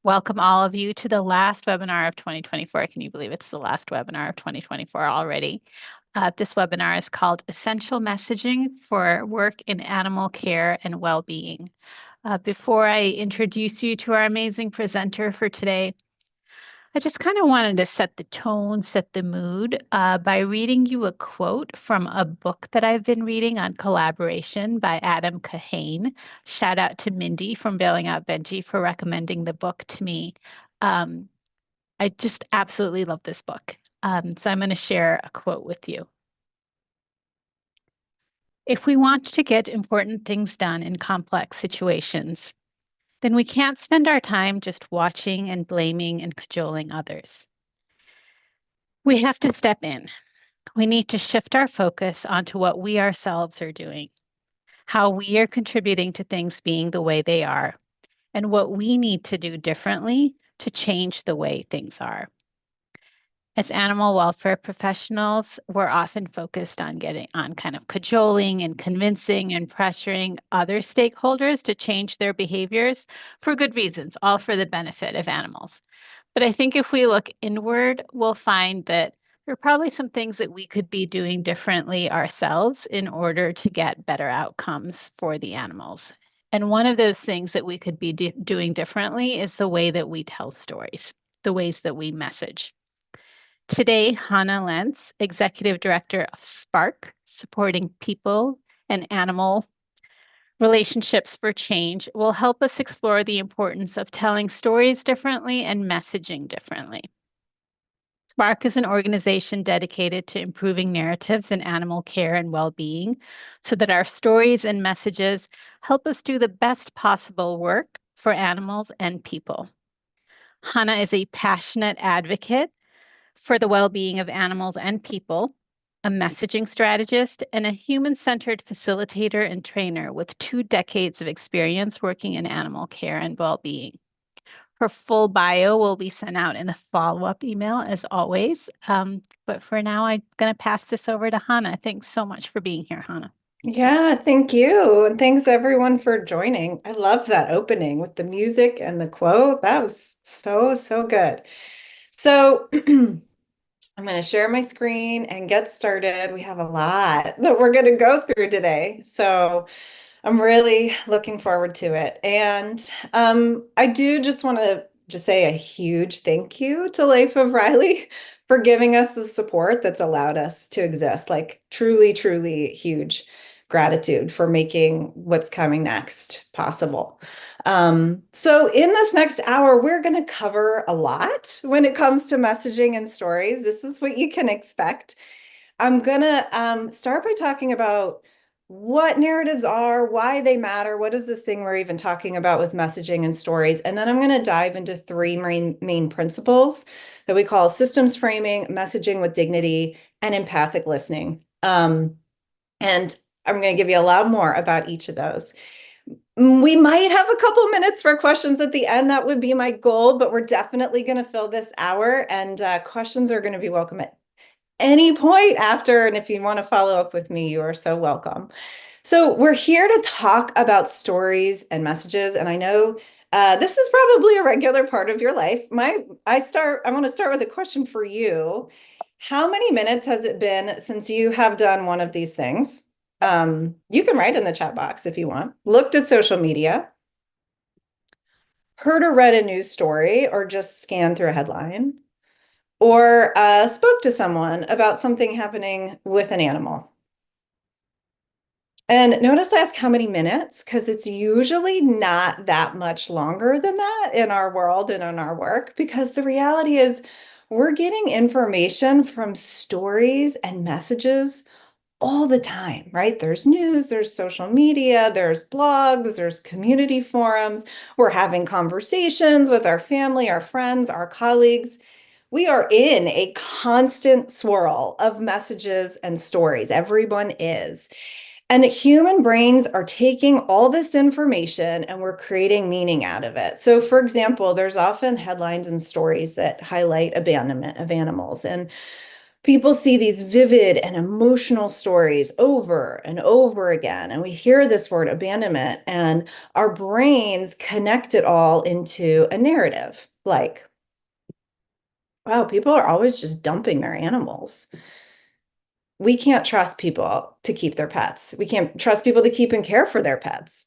welcome all of you to the last webinar of 2024. Can you believe it's the last webinar of 2024 already? This webinar is called Essential Messaging for Work in Animal Care and Well-Being. Before I introduce you to our amazing presenter for today, I just kind of wanted to set the tone, set the mood by reading you a quote from a book that I've been reading on collaboration by Adam Kahane. Shout out to Mindy from Bailing Out Veggie for recommending the book to me. I just absolutely love this book. So I'm going to share a quote with you. If we want to get important things done in complex situations, then we can't spend our time just watching and blaming and cajoling others. We have to step in. We need to shift our focus onto what we ourselves are doing, how we are contributing to things being the way they are, and what we need to do differently to change the way things are. As animal welfare professionals, we're often focused on kind of cajoling and convincing and pressuring other stakeholders to change their behaviors for good reasons, all for the benefit of animals. But I think if we look inward, we'll find that there are probably some things that we could be doing differently ourselves in order to get better outcomes for the animals. And one of those things that we could be doing differently is the way that we tell stories, the ways that we message. Today, Hanna Lentz, Executive Director of Spark, supporting people and animal relationships for change, will help us explore the importance of telling stories differently and messaging differently. Spark is an organization dedicated to improving narratives in animal care and well-being so that our stories and messages help us do the best possible work for animals and people. Hanna is a passionate advocate for the well-being of animals and people, a messaging strategist, and a human-centered facilitator and trainer with 2 decades of experience working in animal care and well-being. Her full bio will be sent out in the follow-up email, as always. But for now, I'm going to pass this over to Hanna. Thanks so much for being here, Hanna. Yeah, thank you. And thanks everyone for joining. I love that opening with the music and the quote. That was so good. So I'm going to share my screen and get started. We have a lot that we're going to go through today. So I'm really looking forward to it. And I do just want to say a huge thank you to Life of Riley for giving us the support that's allowed us to exist. Like truly huge gratitude for making what's coming next possible. So in this next hour, we're going to cover a lot when it comes to messaging and stories. This is what you can expect. I'm going to start by talking about what narratives are, why they matter, what is this thing we're even talking about with messaging and stories. And then I'm going to dive into 3 main principles that we call systems framing, messaging with dignity, and empathic listening. And I'm going to give you a lot more about each of those. We might have a couple minutes for questions at the end. That would be my goal, but we're definitely going to fill this hour, and questions are going to be welcome at any point after. And if you want to follow up with me, you are so welcome. So we're here to talk about stories and messages. And I know this is probably a regular part of your life. I want to start with a question for you. How many minutes has it been since you have done one of these things? You can write in the chat box if you want. Looked at social media, heard or read a news story, or just scanned through a headline, or spoke to someone about something happening with an animal. And notice I ask how many minutes, because it's usually not that much longer than that in our world and in our work, because the reality is we're getting information from stories and messages all the time, right? There's news, there's social media, there's blogs, there's community forums. We're having conversations with our family, our friends, our colleagues. We are in a constant swirl of messages and stories. Everyone is. And human brains are taking all this information and we're creating meaning out of it. So, for example, there's often headlines and stories that highlight abandonment of animals. And People see these vivid and emotional stories over and over again, and we hear this word abandonment, and our brains connect it all into a narrative. Like, wow, people are always just dumping their animals. We can't trust people to keep their pets. We can't trust people to keep and care for their pets.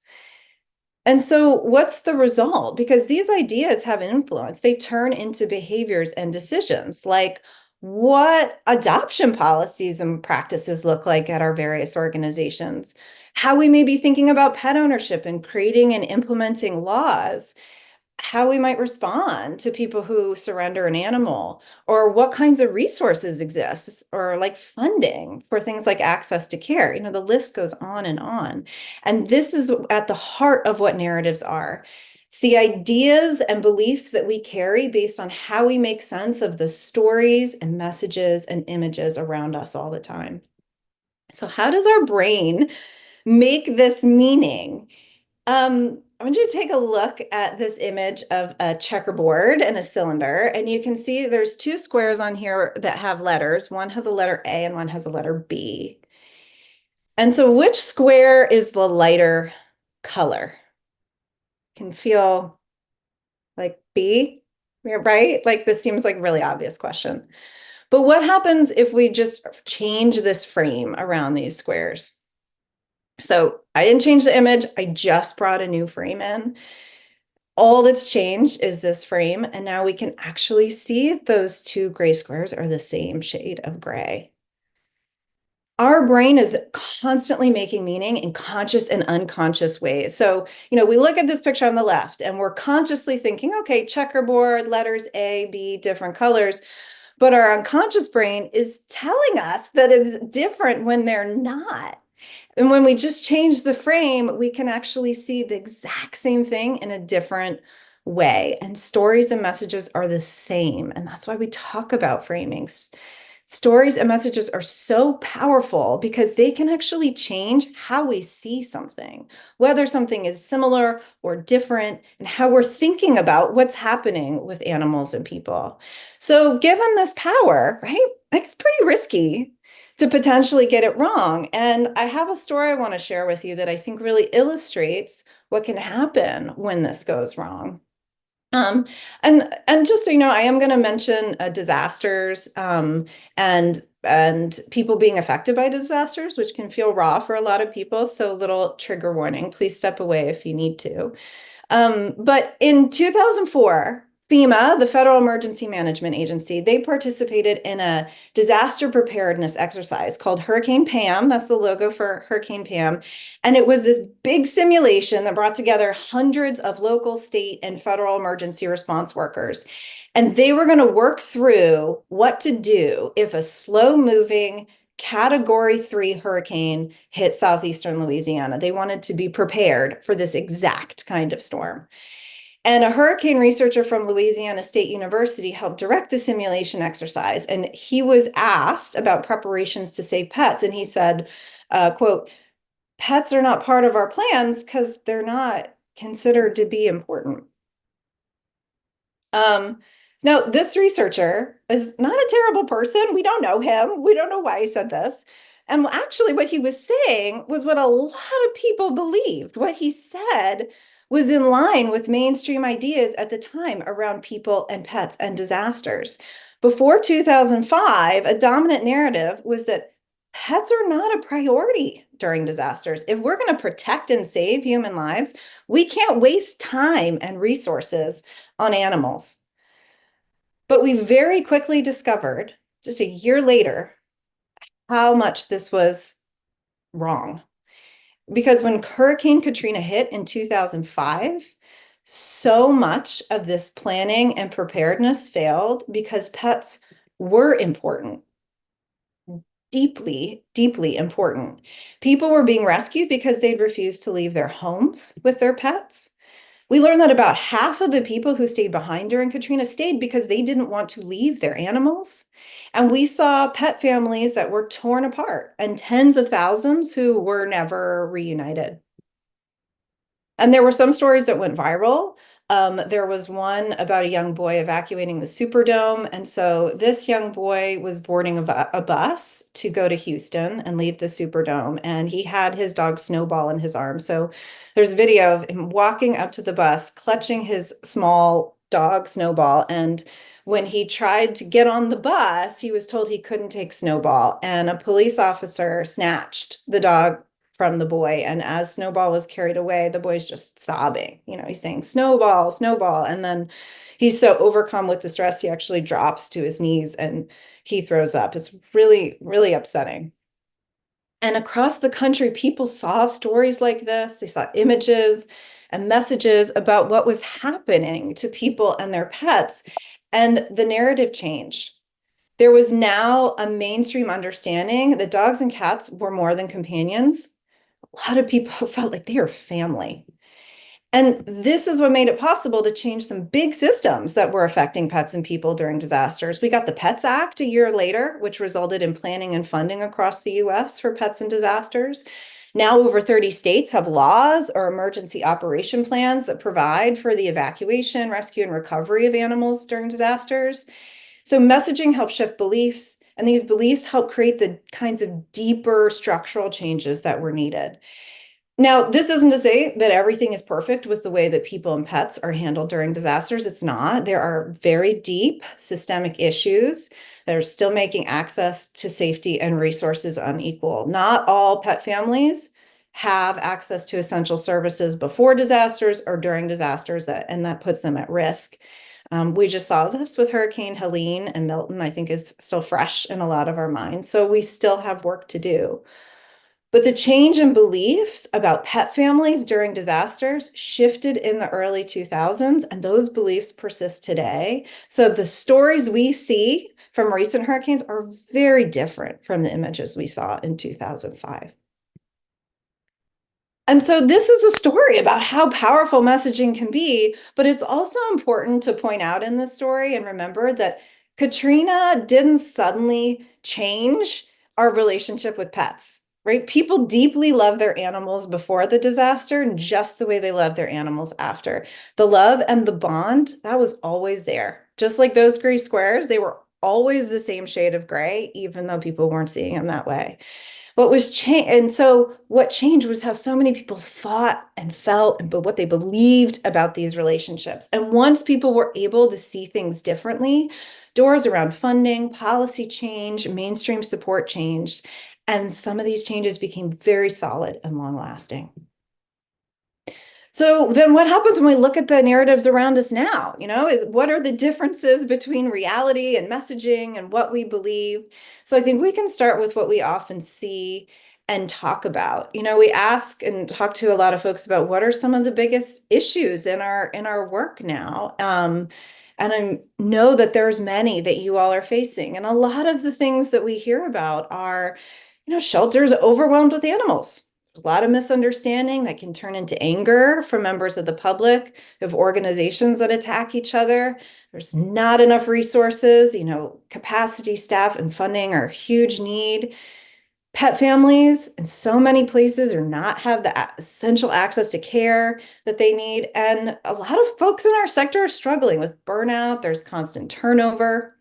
And so, what's the result? Because these ideas have influence, they turn into behaviors and decisions, like what adoption policies and practices look like at our various organizations, how we may be thinking about pet ownership and creating and implementing laws, how we might respond to people who surrender an animal, or what kinds of resources exist, or like funding for things like access to care. The list goes on and on. And this is at the heart of what narratives are. It's the ideas and beliefs that we carry based on how we make sense of the stories and messages and images around us all the time. So, how does our brain make this meaning? I want you to take a look at this image of a checkerboard and a cylinder, and you can see there's two squares on here that have letters. One has a letter A and one has a letter B. And so which square is the lighter color? Can feel like B, right? Like this seems like a really obvious question. But what happens if we just change this frame around these squares? So I didn't change the image, I just brought a new frame in. All that's changed is this frame, and now we can actually see those two gray squares are the same shade of gray. Our brain is constantly making meaning in conscious and unconscious ways. So, we look at this picture on the left and we're consciously thinking, okay, checkerboard, letters A, B, different colors. But our unconscious brain is telling us that it's different when they're not. And when we just change the frame, we can actually see the exact same thing in a different way. And stories and messages are the same. And that's why we talk about framings. Stories and messages are so powerful because they can actually change how we see something, whether something is similar or different, and how we're thinking about what's happening with animals and people. So, given this power, right, it's pretty risky to potentially get it wrong. And I have a story I want to share with you that I think really illustrates what can happen when this goes wrong. Um, and just so you know, I am going to mention disasters and people being affected by disasters, which can feel raw for a lot of people. So, little trigger warning. Please step away if you need to. But in 2004, FEMA, the Federal Emergency Management Agency, they participated in a disaster preparedness exercise called Hurricane Pam. That's the logo for Hurricane Pam. And it was this big simulation that brought together hundreds of local, state, and federal emergency response workers. And they were going to work through what to do if a slow-moving Category 3 hurricane hit southeastern Louisiana. They wanted to be prepared for this exact kind of storm. And a hurricane researcher from Louisiana State University helped direct the simulation exercise. And he was asked about preparations to save pets. And he said, quote, "Pets are not part of our plans because they're not considered to be important." Um, Now, this researcher is not a terrible person. We don't know him. We don't know why he said this. And actually, what he was saying was what a lot of people believed. What he said was in line with mainstream ideas at the time around people and pets and disasters. Before 2005, a dominant narrative was that pets are not a priority during disasters. If we're going to protect and save human lives, we can't waste time and resources on animals. But we very quickly discovered, just a year later, how much this was wrong. Because when Hurricane Katrina hit in 2005, so much of this planning and preparedness failed because pets were important, deeply, deeply important. People were being rescued because they'd refused to leave their homes with their pets. We learned that about half of the people who stayed behind during Katrina stayed because they didn't want to leave their animals. And we saw pet families that were torn apart and tens of thousands who were never reunited. And there were some stories that went viral There was one about a young boy evacuating the Superdome. And so this young boy was boarding a bus to go to Houston and leave the Superdome. And he had his dog Snowball in his arms. So there's video of him walking up to the bus, clutching his small dog Snowball. And when he tried to get on the bus, he was told he couldn't take Snowball. And a police officer snatched the dog from the boy. And as Snowball was carried away, the boy's just sobbing. He's saying, Snowball, Snowball. And then he's so overcome with distress, he actually drops to his knees and he throws up. It's really, really upsetting. And across the country, people saw stories like this. They saw images and messages about what was happening to people and their pets. And the narrative changed. There was now a mainstream understanding that dogs and cats were more than companions. A lot of people felt like they are family. And this is what made it possible to change some big systems that were affecting pets and people during disasters. We got the Pets Act a year later, which resulted in planning and funding across the US for pets and disasters. Now over 30 states have laws or emergency operation plans that provide for the evacuation, rescue, and recovery of animals during disasters. So messaging helps shift beliefs, and these beliefs help create the kinds of deeper structural changes that were needed. Now, this isn't to say that everything is perfect with the way that people and pets are handled during disasters. It's not. There are very deep systemic issues that are still making access to safety and resources unequal. Not all pet families have access to essential services before disasters or during disasters, and that puts them at risk. We just saw this with Hurricane Helene, and Milton, I think, is still fresh in a lot of our minds. So we still have work to do. But the change in beliefs about pet families during disasters shifted in the early 2000s, and those beliefs persist today. So the stories we see from recent hurricanes are very different from the images we saw in 2005. And so this is a story about how powerful messaging can be, but it's also important to point out in this story and remember that Katrina didn't suddenly change our relationship with pets, right? People deeply love their animals before the disaster and just the way they love their animals after. The love and the bond, that was always there. Just like those gray squares, they were always the same shade of gray, even though people weren't seeing them that way. And so what changed was how so many people thought and felt and what they believed about these relationships. And once people were able to see things differently, doors around funding, policy change, mainstream support changed, and some of these changes became very solid and long lasting. So then what happens when we look at the narratives around us now? What are the differences between reality and messaging and what we believe? So I think we can start with what we often see and talk about. We ask and talk to a lot of folks about what are some of the biggest issues in our work now. And I know that there's many that you all are facing. And a lot of the things that we hear about are, shelters overwhelmed with animals. A lot of misunderstanding that can turn into anger from members of the public, of organizations that attack each other. There's not enough resources, capacity, staff, and funding are a huge need. Pet families in so many places do not have the essential access to care that they need. And a lot of folks in our sector are struggling with burnout. There's constant turnover.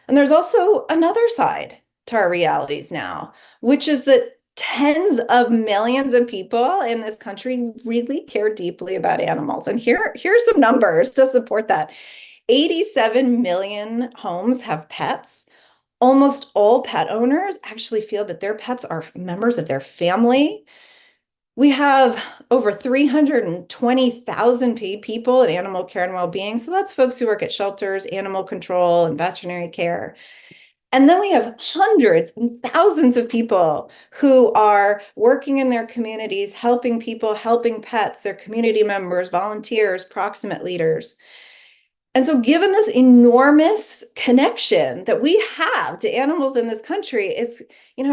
And there's also another side to our realities now, which is that tens of millions of people in this country really care deeply about animals. And here's some numbers to support that. 87 million homes have pets. Almost all pet owners actually feel that their pets are members of their family. We have over 320,000 paid people in animal care and well-being. So that's folks who work at shelters, animal control, and veterinary care. And then we have hundreds and thousands of people who are working in their communities, helping people, helping pets, their community members, volunteers, proximate leaders. And so given this enormous connection that we have to animals in this country, we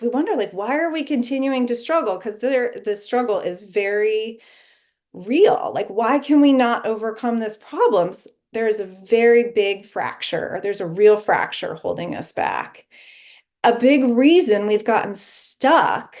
wonder, why are we continuing to struggle? Because the struggle is very real. Why can we not overcome this problem? There's a very big fracture. There's a real fracture holding us back. A big reason we've gotten stuck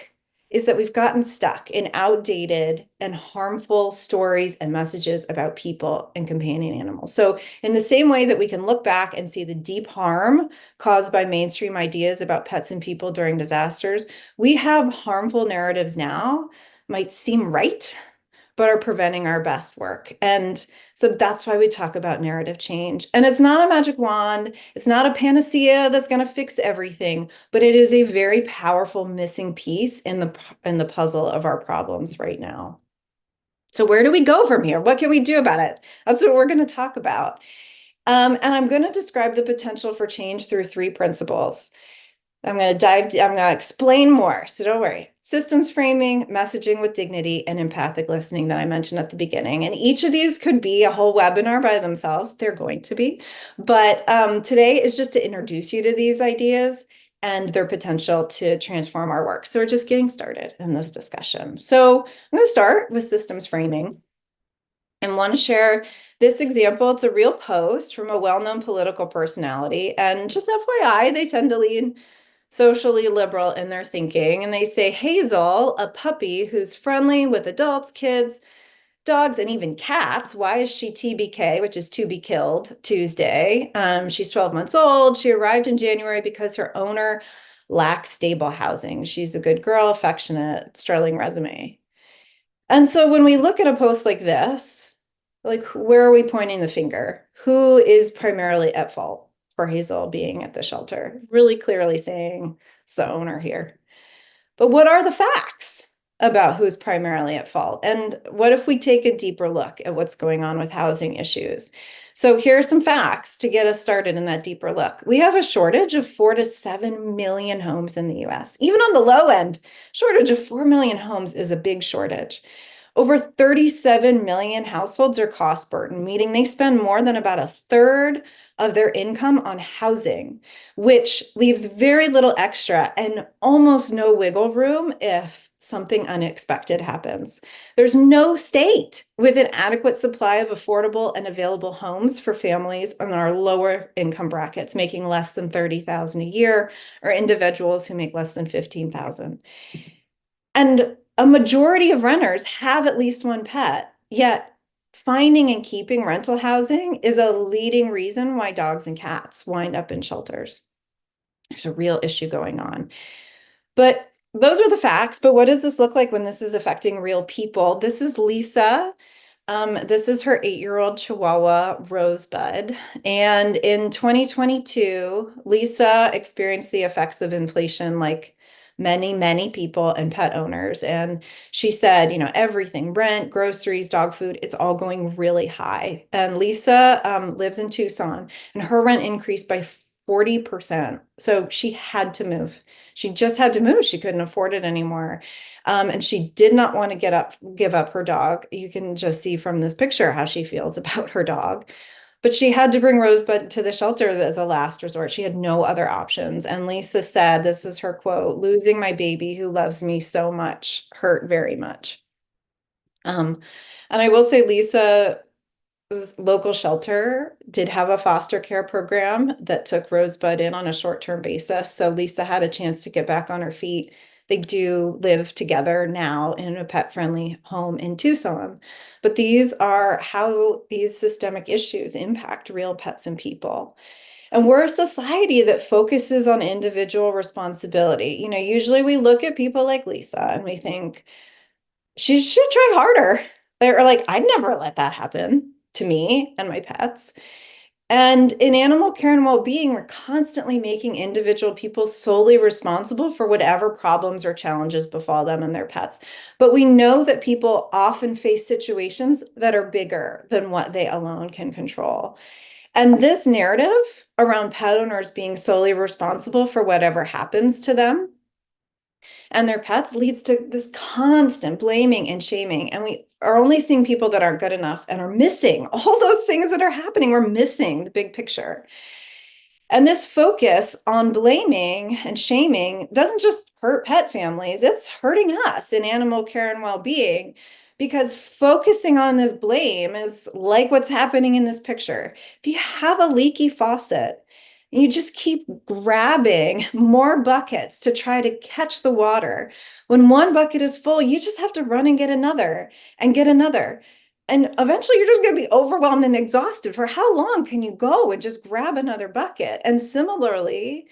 is that we've gotten stuck in outdated and harmful stories and messages about people and companion animals. So in the same way that we can look back and see the deep harm caused by mainstream ideas about pets and people during disasters, we have harmful narratives now, might seem right, but are preventing our best work. And so that's why we talk about narrative change. And it's not a magic wand. It's not a panacea that's going to fix everything, but it is a very powerful missing piece in the puzzle of our problems right now. So where do we go from here? What can we do about it? That's what we're going to talk about. And I'm going to describe the potential for change through 3 principles. I'm going to explain more, so don't worry. Systems framing, messaging with dignity, and empathic listening that I mentioned at the beginning. And each of these could be a whole webinar by themselves. They're going to be. But today is just to introduce you to these ideas and their potential to transform our work. So we're just getting started in this discussion. So I'm going to start with systems framing and want to share this example. It's a real post from a well-known political personality. And just FYI, they tend to lean socially liberal in their thinking. And they say, Hazel, a puppy who's friendly with adults, kids, dogs, and even cats. Why is she TBK, which is to be killed, Tuesday? She's 12 months old. She arrived in January because her owner lacks stable housing. She's a good girl, affectionate, sterling resume. And so when we look at a post like this, like, where are we pointing the finger? Who is primarily at fault for Hazel being at the shelter? Really clearly saying it's the owner here. But what are the facts about who's primarily at fault? And what if we take a deeper look at what's going on with housing issues? So here are some facts to get us started in that deeper look. We have a shortage of 4 to 7 million homes in the US. Even on the low end, shortage of 4 million homes is a big shortage. Over 37 million households are cost burdened, meaning they spend more than about a third of their income on housing, which leaves very little extra and almost no wiggle room if something unexpected happens. There's no state with an adequate supply of affordable and available homes for families in our lower income brackets, making less than $30,000 a year, or individuals who make less than $15,000. And a majority of renters have at least one pet, yet finding and keeping rental housing is a leading reason why dogs and cats wind up in shelters. There's a real issue going on. But those are the facts. But what does this look like when this is affecting real people? This is Lisa. This is her 8-year-old Chihuahua, Rosebud. And in 2022, Lisa experienced the effects of inflation like many, many people and pet owners. And she said, everything, rent, groceries, dog food, it's all going really high. And Lisa lives in Tucson, and her rent increased by 40%. So she had to move. She just had to move. She couldn't afford it anymore. And she did not want to give up her dog. You can just see from this picture how she feels about her dog. But she had to bring Rosebud to the shelter as a last resort. She had no other options. And Lisa said, this is her quote, "Losing my baby who loves me so much hurt very much." And I will say Lisa's local shelter did have a foster care program that took Rosebud in on a short-term basis. So Lisa had a chance to get back on her feet. They do live together now in a pet-friendly home in Tucson. But these are how these systemic issues impact real pets and people. And we're a society that focuses on individual responsibility. Usually we look at people like Lisa and we think, she should try harder. Or like, I'd never let that happen to me and my pets. And in animal care and well-being, we're constantly making individual people solely responsible for whatever problems or challenges befall them and their pets. But we know that people often face situations that are bigger than what they alone can control. And this narrative around pet owners being solely responsible for whatever happens to them and their pets leads to this constant blaming and shaming. And we are only seeing people that aren't good enough and are missing all those things that are happening. We're missing the big picture. And this focus on blaming and shaming doesn't just hurt pet families, it's hurting us in animal care and well-being, because focusing on this blame is like what's happening in this picture. If you have a leaky faucet, And you just keep grabbing more buckets to try to catch the water. When one bucket is full, you just have to run and get another and get another. And eventually you're just going to be overwhelmed and exhausted. For how long can you go and just grab another bucket? And similarly,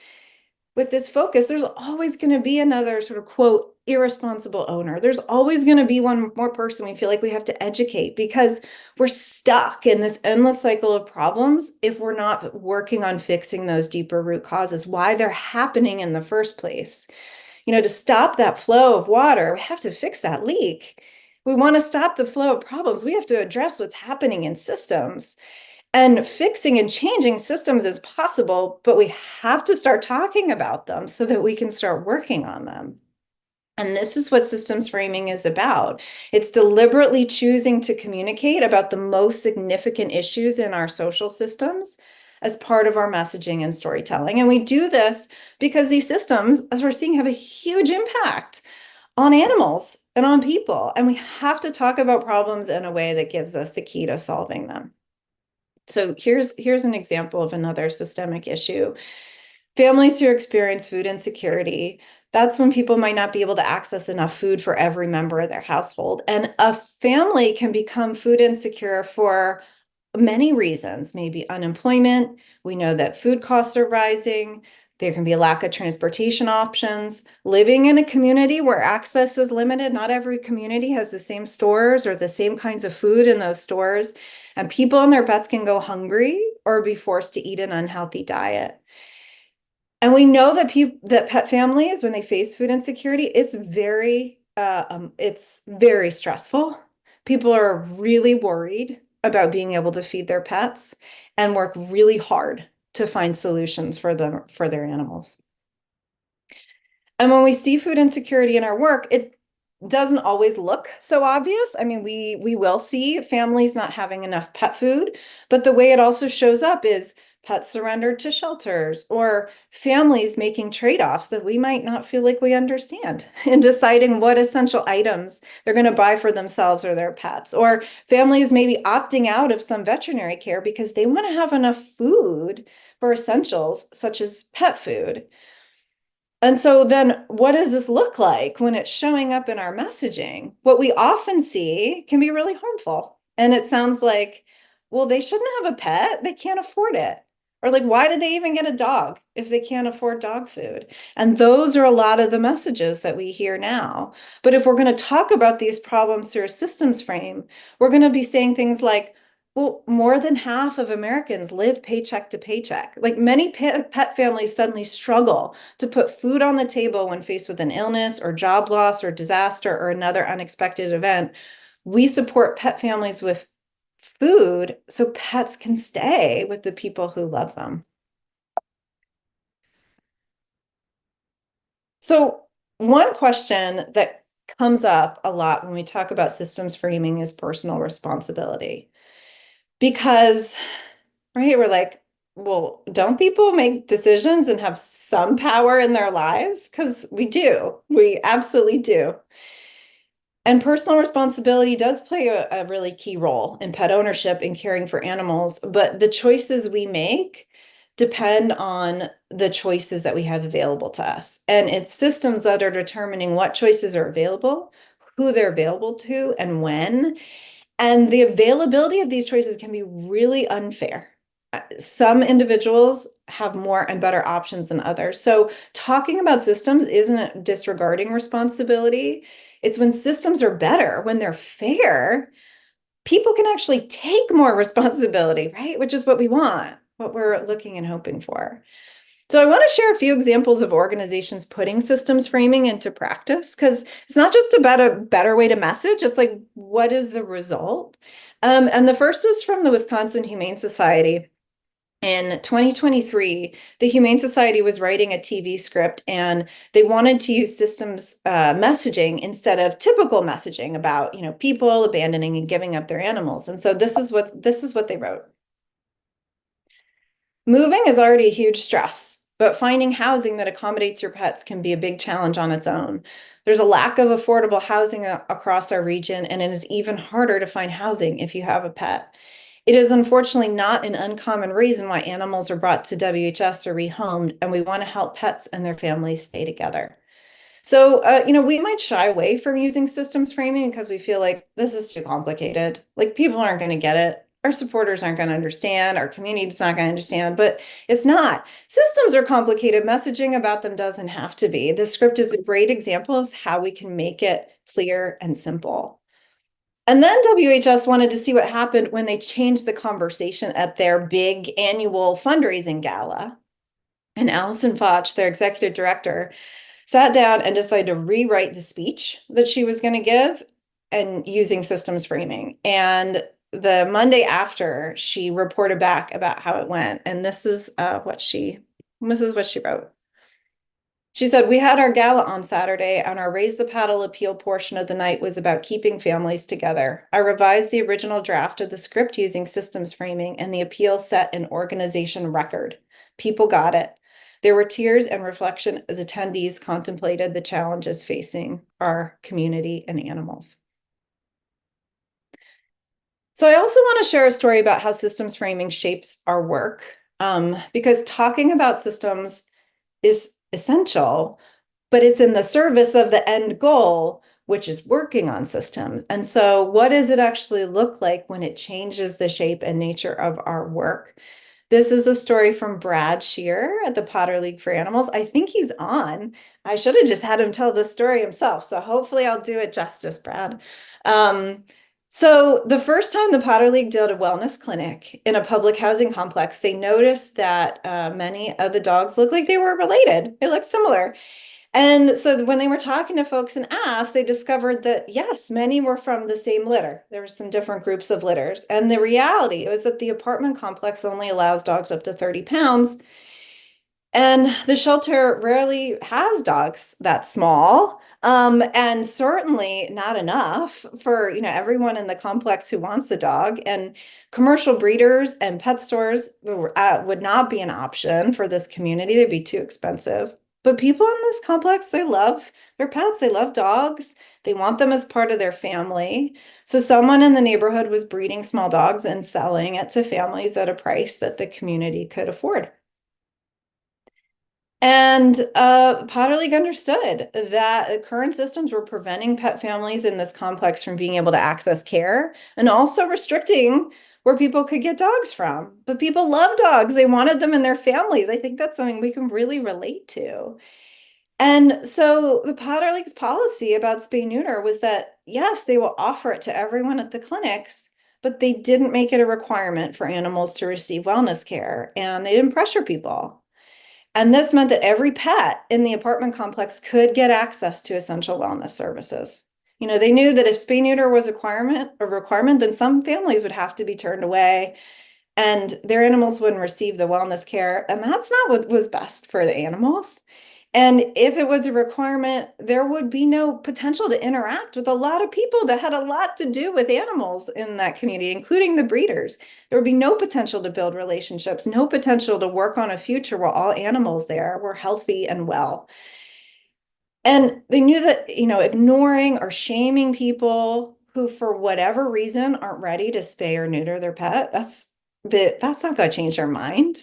with this focus, there's always going to be another sort of quote, irresponsible owner. There's always going to be one more person we feel like we have to educate because we're stuck in this endless cycle of problems if we're not working on fixing those deeper root causes, why they're happening in the first place. To stop that flow of water, we have to fix that leak. We want to stop the flow of problems. We have to address what's happening in systems. And fixing and changing systems is possible, but we have to start talking about them so that we can start working on them. And this is what systems framing is about. It's deliberately choosing to communicate about the most significant issues in our social systems as part of our messaging and storytelling. And we do this because these systems, as we're seeing, have a huge impact on animals and on people. And we have to talk about problems in a way that gives us the key to solving them. So here's an example of another systemic issue. Families who experience food insecurity, that's when people might not be able to access enough food for every member of their household. And a family can become food insecure for many reasons, maybe unemployment. We know that food costs are rising. There can be a lack of transportation options. Living in a community where access is limited, not every community has the same stores or the same kinds of food in those stores. And people and their pets can go hungry or be forced to eat an unhealthy diet. And we know that pet families, when they face food insecurity, it's very stressful. People are really worried about being able to feed their pets and work really hard to find solutions for their animals. And when we see food insecurity in our work, it doesn't always look so obvious. I mean, we will see families not having enough pet food, but the way it also shows up is pets surrendered to shelters or families making trade-offs that we might not feel like we understand in deciding what essential items they're going to buy for themselves or their pets, or families maybe opting out of some veterinary care because they want to have enough food for essentials such as pet food. And so then what does this look like when it's showing up in our messaging? What we often see can be really harmful. And it sounds like, well, they shouldn't have a pet. They can't afford it. Or like, why did they even get a dog if they can't afford dog food? And those are a lot of the messages that we hear now. But if we're going to talk about these problems through a systems frame, we're going to be saying things like, well, more than half of Americans live paycheck to paycheck. Like many pet families suddenly struggle to put food on the table when faced with an illness or job loss or disaster or another unexpected event. We support pet families with food so pets can stay with the people who love them. So one question that comes up a lot when we talk about systems framing is personal responsibility. Because, right, we're like, well, don't people make decisions and have some power in their lives? Because we do. We absolutely do. And personal responsibility does play a really key role in pet ownership and caring for animals, but the choices we make depend on the choices that we have available to us. And it's systems that are determining what choices are available, who they're available to, and when. And the availability of these choices can be really unfair. Some individuals have more and better options than others. So talking about systems isn't disregarding responsibility. It's when systems are better, when they're fair, people can actually take more responsibility, right? Which is what we want, what we're looking and hoping for. So I want to share a few examples of organizations putting systems framing into practice, because it's not just about a better way to message. It's like, what is the result? And the first is from the Wisconsin Humane Society. In 2023, the Humane Society was writing a TV script and they wanted to use systems messaging instead of typical messaging about, people abandoning and giving up their animals. And so this is what they wrote. Moving is already a huge stress, but finding housing that accommodates your pets can be a big challenge on its own. There's a lack of affordable housing across our region, and it is even harder to find housing if you have a pet. It is unfortunately not an uncommon reason why animals are brought to WHS or rehomed, and we want to help pets and their families stay together. So, we might shy away from using systems framing because we feel like this is too complicated. Like people aren't going to get it. Our supporters aren't going to understand. Our community's not going to understand, but it's not. Systems are complicated. Messaging about them doesn't have to be. The script is a great example of how we can make it clear and simple. And then WHS wanted to see what happened when they changed the conversation at their big annual fundraising gala. And Allison Foch, their executive director, sat down and decided to rewrite the speech that she was going to give and using systems framing. And the Monday after, she reported back about how it went. And this is what she wrote. She said, "We had our gala on Saturday, and our Raise the Paddle appeal portion of the night was about keeping families together. I revised the original draft of the script using systems framing, and the appeal set an organization record. People got it. There were tears and reflection as attendees contemplated the challenges facing our community and animals." So I also want to share a story about how systems framing shapes our work, because talking about systems is essential, but it's in the service of the end goal, which is working on systems. And so what does it actually look like when it changes the shape and nature of our work? This is a story from Brad Shear at the Potter League for Animals. I think he's on. I should have just had him tell the story himself. So hopefully I'll do it justice, Brad. So the first time the Potter League did a wellness clinic in a public housing complex, they noticed that many of the dogs looked like they were related. It looked similar. And so when they were talking to folks and asked, they discovered that, yes, many were from the same litter. There were some different groups of litters. And the reality was that the apartment complex only allows dogs up to 30 pounds. And the shelter rarely has dogs that small, and certainly not enough for, everyone in the complex who wants a dog. And commercial breeders and pet stores would not be an option for this community. They'd be too expensive. But people in this complex, they love their pets. They love dogs. They want them as part of their family. So someone in the neighborhood was breeding small dogs and selling it to families at a price that the community could afford. And Potter League understood that current systems were preventing pet families in this complex from being able to access care and also restricting where people could get dogs from. But people love dogs. They wanted them in their families. I think that's something we can really relate to. And so the Potter League's policy about spay neuter was that, yes, they will offer it to everyone at the clinics, but they didn't make it a requirement for animals to receive wellness care, and they didn't pressure people. And this meant that every pet in the apartment complex could get access to essential wellness services. They knew that if spay neuter was a requirement, then some families would have to be turned away and their animals wouldn't receive the wellness care. And that's not what was best for the animals. And if it was a requirement, there would be no potential to interact with a lot of people that had a lot to do with animals in that community, including the breeders. There would be no potential to build relationships, no potential to work on a future where all animals there were healthy and well. And they knew that, ignoring or shaming people who, for whatever reason, aren't ready to spay or neuter their pet, that's not going to change their mind.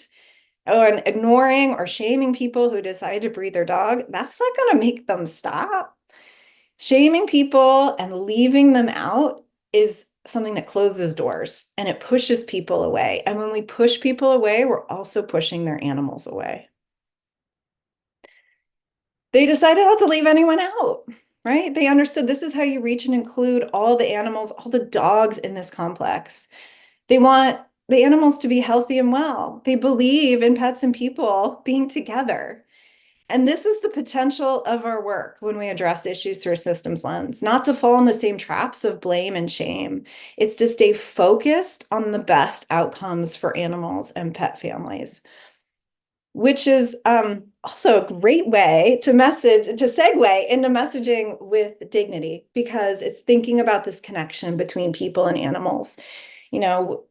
Oh, and ignoring or shaming people who decide to breed their dog, that's not going to make them stop. Shaming people and leaving them out is something that closes doors and it pushes people away. And when we push people away, we're also pushing their animals away. They decided not to leave anyone out, right? They understood this is how you reach and include all the animals, all the dogs in this complex. They want the animals to be healthy and well. They believe in pets and people being together. And this is the potential of our work when we address issues through a systems lens, not to fall in the same traps of blame and shame. It's to stay focused on the best outcomes for animals and pet families, which is also a great way to segue into messaging with dignity, because it's thinking about this connection between people and animals.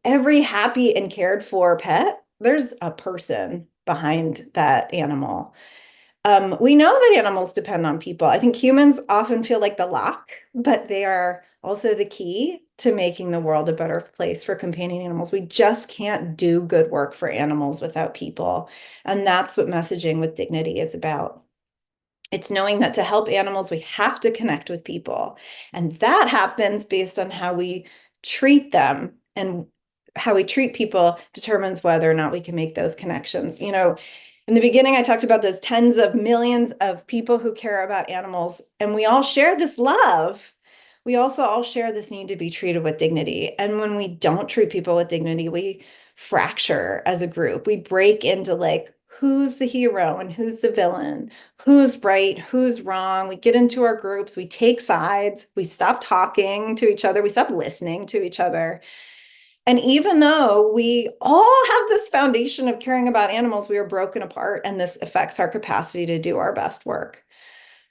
Every happy and cared for pet, there's a person behind that animal. We know that animals depend on people. I think humans often feel like the lock, but they are also the key to making the world a better place for companion animals. We just can't do good work for animals without people. And that's what messaging with dignity is about. It's knowing that to help animals, we have to connect with people. And that happens based on how we treat them, and how we treat people determines whether or not we can make those connections. In the beginning, I talked about those tens of millions of people who care about animals, and we all share this love. We also all share this need to be treated with dignity. And when we don't treat people with dignity, we fracture as a group. We break into like, who's the hero and who's the villain, who's right, who's wrong. We get into our groups, we take sides, we stop talking to each other, we stop listening to each other. And even though we all have this foundation of caring about animals, we are broken apart, and this affects our capacity to do our best work.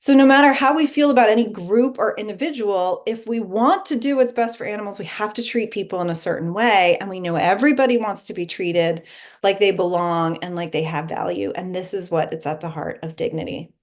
So no matter how we feel about any group or individual, if we want to do what's best for animals, we have to treat people in a certain way. And we know everybody wants to be treated like they belong and like they have value. And this is what it's at the heart of dignity.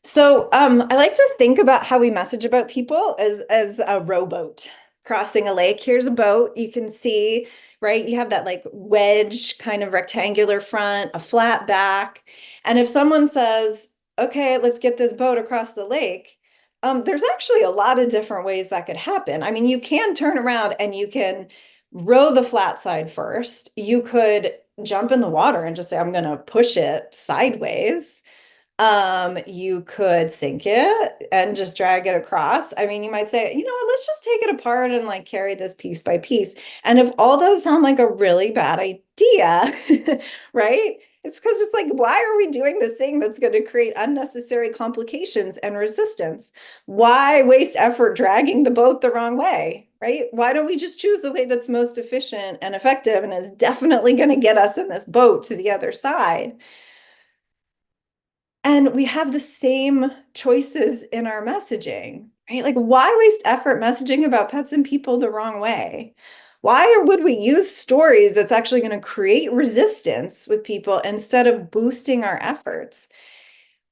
So I like to think about how we message about people as a rowboat crossing a lake. Here's a boat. You can see, right? You have that like wedge kind of rectangular front, a flat back. And if someone says, okay, let's get this boat across the lake, there's actually a lot of different ways that could happen. I mean, you can turn around and you can row the flat side first. You could jump in the water and just say, I'm going to push it sideways. You could sink it and just drag it across. I mean, you might say, you know what, let's just take it apart and like carry this piece by piece. And if all those sound like a really bad idea, right? It's because it's like, why are we doing this thing that's going to create unnecessary complications and resistance? Why waste effort dragging the boat the wrong way, right? Why don't we just choose the way that's most efficient and effective and is definitely going to get us in this boat to the other side? And we have the same choices in our messaging, right? Like, why waste effort messaging about pets and people the wrong way? Why would we use stories that's actually going to create resistance with people instead of boosting our efforts?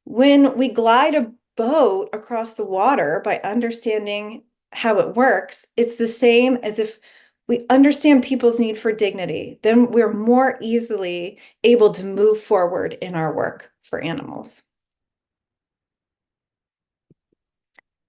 When we glide a boat across the water by understanding how it works, it's the same as if we understand people's need for dignity, then we're more easily able to move forward in our work for animals.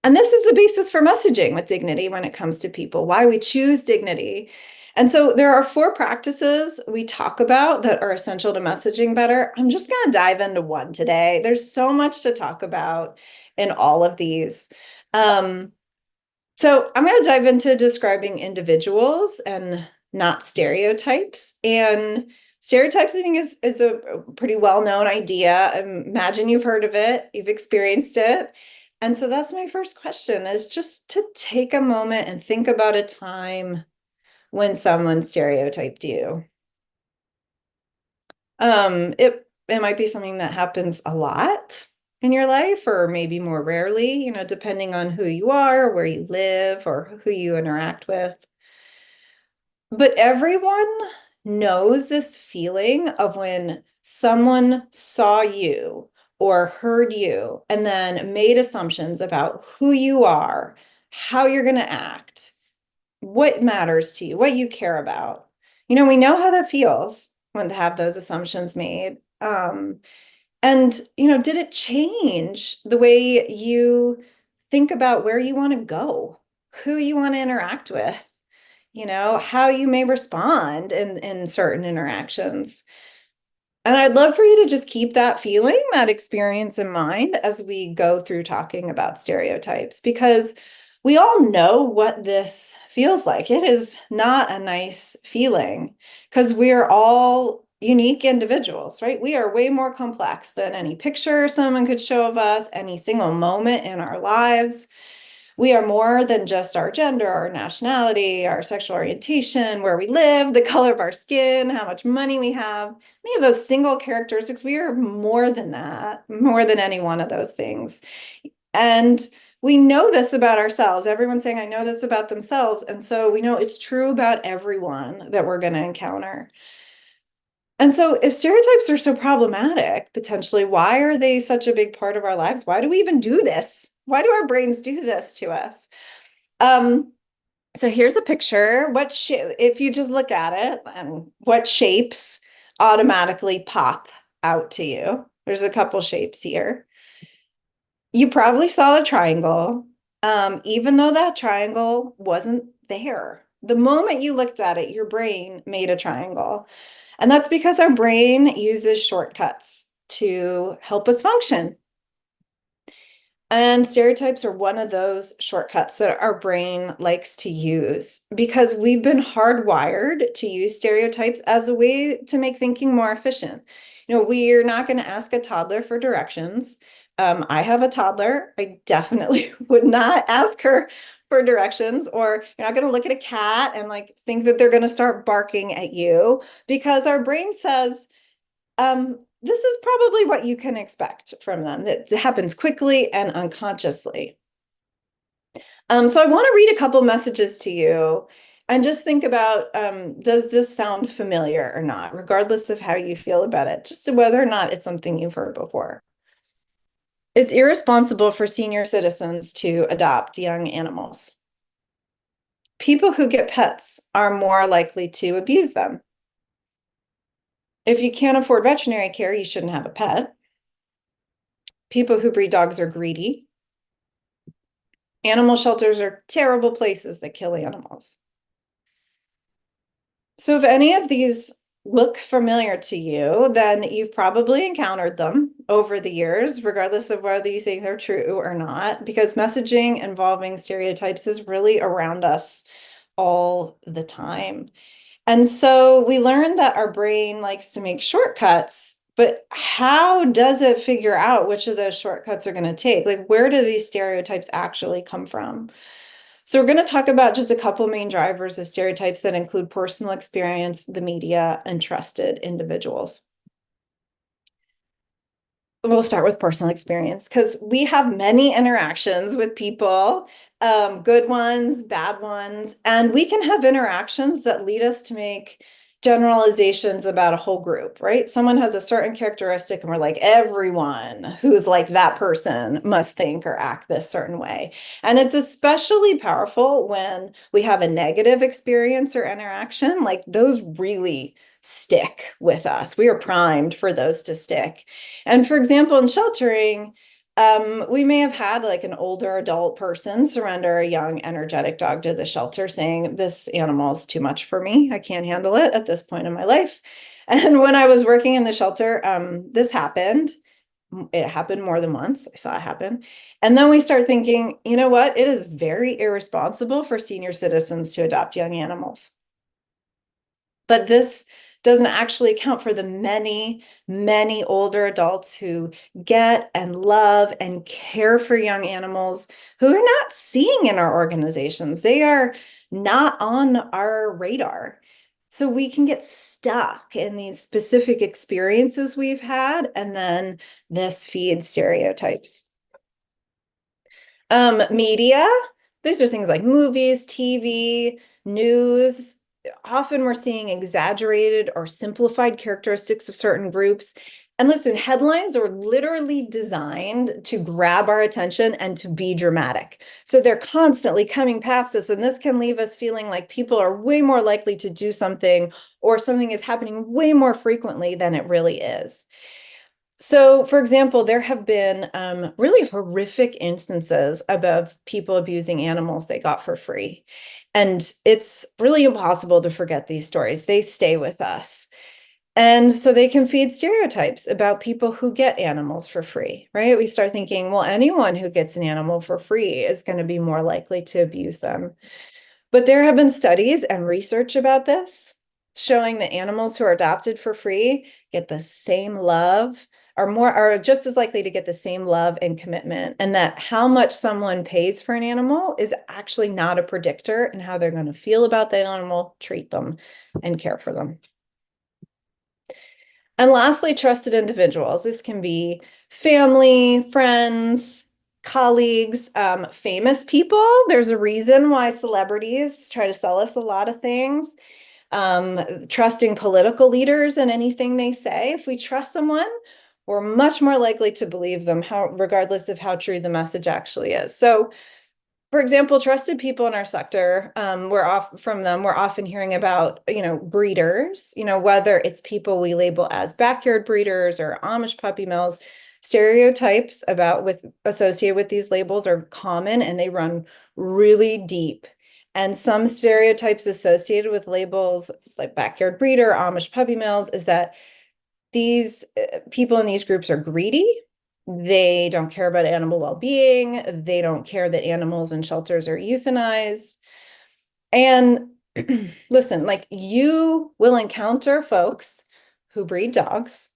And this is the basis for messaging with dignity when it comes to people, why we choose dignity. And so there are 4 practices we talk about that are essential to messaging better. I'm just going to dive into one today. There's so much to talk about in all of these. So I'm going to dive into describing individuals and not stereotypes. And stereotypes, I think, is a pretty well-known idea. Imagine you've heard of it, you've experienced it. And so that's my first question, is just to take a moment and think about a time when someone stereotyped you. It might be something that happens a lot in your life, or maybe more rarely, depending on who you are, where you live, or who you interact with. But everyone knows this feeling of when someone saw you or heard you and then made assumptions about who you are, how you're going to act, what matters to you, what you care about. We know how that feels when to have those assumptions made. And did it change the way you think about where you want to go, who you want to interact with, how you may respond in certain interactions? And I'd love for you to just keep that feeling, that experience in mind as we go through talking about stereotypes, because we all know what this feels like. It is not a nice feeling because we're all unique individuals, right? We are way more complex than any picture someone could show of us, any single moment in our lives. We are more than just our gender, our nationality, our sexual orientation, where we live, the color of our skin, how much money we have. Many of those single characteristics, we are more than that, more than any one of those things. And we know this about ourselves. Everyone's saying, I know this about themselves. And so we know it's true about everyone that we're going to encounter. And so if stereotypes are so problematic, potentially, why are they such a big part of our lives? Why do we even do this? Why do our brains do this to us? So here's a picture. If you just look at it, and what shapes automatically pop out to you? There's a couple shapes here. You probably saw the triangle, even though that triangle wasn't there. The moment you looked at it, your brain made a triangle. And that's because our brain uses shortcuts to help us function. And stereotypes are one of those shortcuts that our brain likes to use because we've been hardwired to use stereotypes as a way to make thinking more efficient. We're not going to ask a toddler for directions. I have a toddler. I definitely would not ask her for directions, or you're not going to look at a cat and like think that they're going to start barking at you because our brain says, this is probably what you can expect from them. That happens quickly and unconsciously. So I want to read a couple messages to you and just think about, does this sound familiar or not, regardless of how you feel about it, just whether or not it's something you've heard before. It's irresponsible for senior citizens to adopt young animals. People who get pets are more likely to abuse them. If you can't afford veterinary care, you shouldn't have a pet. People who breed dogs are greedy. Animal shelters are terrible places that kill animals. So if any of these look familiar to you, then you've probably encountered them over the years, regardless of whether you think they're true or not, because messaging involving stereotypes is really around us all the time. And so we learned that our brain likes to make shortcuts, but how does it figure out which of those shortcuts are going to take? Like, where do these stereotypes actually come from? So we're going to talk about just a couple main drivers of stereotypes that include personal experience, the media, and trusted individuals. We'll start with personal experience because we have many interactions with people, good ones, bad ones, and we can have interactions that lead us to make generalizations about a whole group, right? Someone has a certain characteristic and we're like, everyone who's like that person must think or act this certain way. And it's especially powerful when we have a negative experience or interaction, like those really stick with us. We are primed for those to stick. And for example, in sheltering, we may have had like an older adult person surrender a young, energetic dog to the shelter saying, this animal is too much for me. I can't handle it at this point in my life. And when I was working in the shelter, this happened. It happened more than once. I saw it happen. And then we start thinking, you know what? It is very irresponsible for senior citizens to adopt young animals. But this doesn't actually account for the many, many older adults who get and love and care for young animals who are not seeing in our organizations. They are not on our radar. So we can get stuck in these specific experiences we've had, and then this feeds stereotypes. Media, these are things like movies, TV, news. Often we're seeing exaggerated or simplified characteristics of certain groups. And listen, headlines are literally designed to grab our attention and to be dramatic. So they're constantly coming past us, and this can leave us feeling like people are way more likely to do something, or something is happening way more frequently than it really is. So, for example, there have been really horrific instances of people abusing animals they got for free. And it's really impossible to forget these stories. They stay with us. And so they can feed stereotypes about people who get animals for free, right? We start thinking, well, anyone who gets an animal for free is going to be more likely to abuse them. But there have been studies and research about this showing that animals who are adopted for free get the same love, are just as likely to get the same love and commitment, and that how much someone pays for an animal is actually not a predictor in how they're going to feel about the animal, treat them, and care for them. And lastly, trusted individuals. This can be family, friends, colleagues, famous people. There's a reason why celebrities try to sell us a lot of things. Trusting political leaders and anything they say. If we trust someone, we're much more likely to believe them, regardless of how true the message actually is. So for example, trusted people in our sector, we're often hearing about, breeders, whether it's people we label as backyard breeders or Amish puppy mills. Stereotypes associated with these labels are common and they run really deep. And some stereotypes associated with labels like backyard breeder, Amish puppy mills, is that these people in these groups are greedy. They don't care about animal well-being. They don't care that animals in shelters are euthanized. And listen, like, you will encounter folks who breed dogs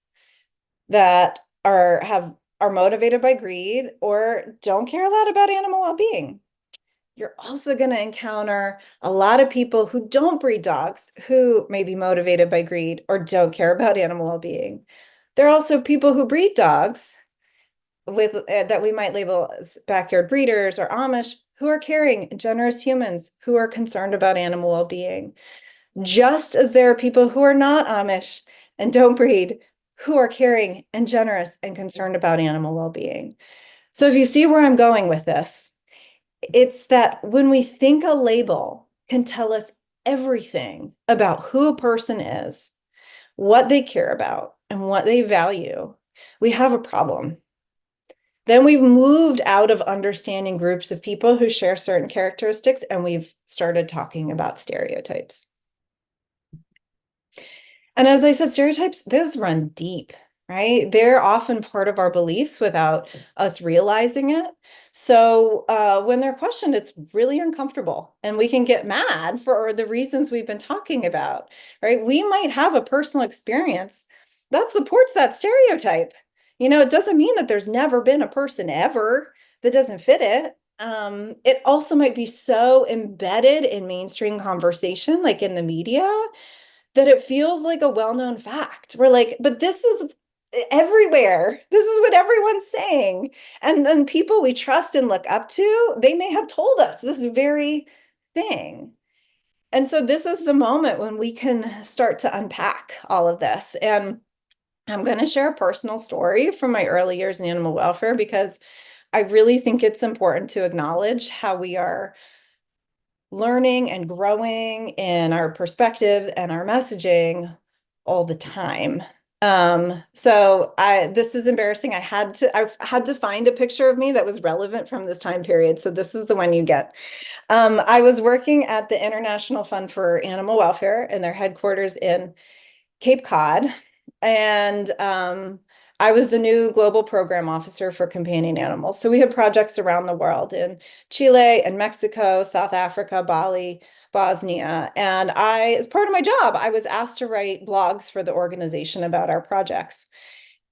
that are motivated by greed or don't care a lot about animal well-being. You're also going to encounter a lot of people who don't breed dogs who may be motivated by greed or don't care about animal well-being. There are also people who breed dogs that we might label as backyard breeders or Amish who are caring, generous humans who are concerned about animal well-being. Just as there are people who are not Amish and don't breed who are caring and generous and concerned about animal well-being. So if you see where I'm going with this, it's that when we think a label can tell us everything about who a person is, what they care about, and what they value, we have a problem. Then we've moved out of understanding groups of people who share certain characteristics, and we've started talking about stereotypes. And as I said, stereotypes, those run deep, right? They're often part of our beliefs without us realizing it. So when they're questioned, it's really uncomfortable and we can get mad for the reasons we've been talking about, right? We might have a personal experience that supports that stereotype. It doesn't mean that there's never been a person ever that doesn't fit it. It also might be so embedded in mainstream conversation, like in the media, that it feels like a well-known fact. We're like, but this is everywhere. This is what everyone's saying. And then people we trust and look up to, they may have told us this very thing. And so this is the moment when we can start to unpack all of this. And I'm going to share a personal story from my early years in animal welfare because I really think it's important to acknowledge how we are learning and growing in our perspectives and our messaging all the time. This is embarrassing. I've had to find a picture of me that was relevant from this time period. So this is the one you get. I was working at the International Fund for Animal Welfare in their headquarters in Cape Cod. And I was the new global program officer for companion animals. So we had projects around the world in Chile and Mexico, South Africa, Bali, Bosnia. And as part of my job, I was asked to write blogs for the organization about our projects.